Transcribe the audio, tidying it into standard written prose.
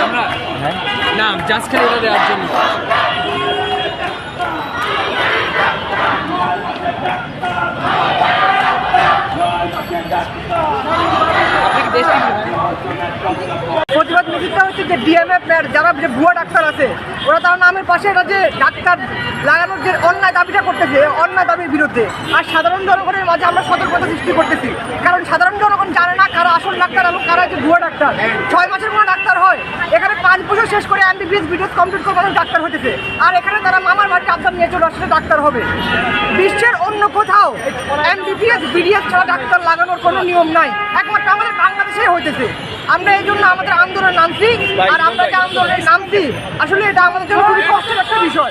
আমরা না জাস্ট খেলে এটা দেওয়ার জন্য প্রতিবাদ মিছিলটা হচ্ছে যে ডিএমএফ যারা যে ভুয়া ডাক্তার আছে ওরা তার নামের পাশে এটা যে ডাক্তার লাগানোর যে অন্যায় দাবিটা করতেছে অন্যায় দাবির বিরুদ্ধে। আর সাধারণ জনগণের মাঝে আমরা সতর্কতা সৃষ্টি করতেছি, কারণ সাধারণ জনগণ জানে না কারা আসল ডাক্তার এবং কারা যে ভুয়া ডাক্তার। 6 মাসের কোনো ডাক্তার হয়, এখানে 5 বছর শেষ করে MBBS বিডিএস কমপ্লিট করে মানুষ ডাক্তার হতেছে, আর এখানে তারা মামার বাড়িতে আবদার নিয়ে চলে আসলে ডাক্তার হবে। বিশ্বের অন্য কোথাও MBBS বিডিএস ছাড়া ডাক্তার লাগানোর কোনো নিয়ম নাই, একমাত্র আমাদের বাংলাদেশেই হইতেছে। আমরা এই জন্য আমাদের আন্দোলন নামছি, আর আমরা যে আন্দোলনের নামছি আসলে এটা আমাদের জন্য খুবই কষ্টের একটা বিষয়।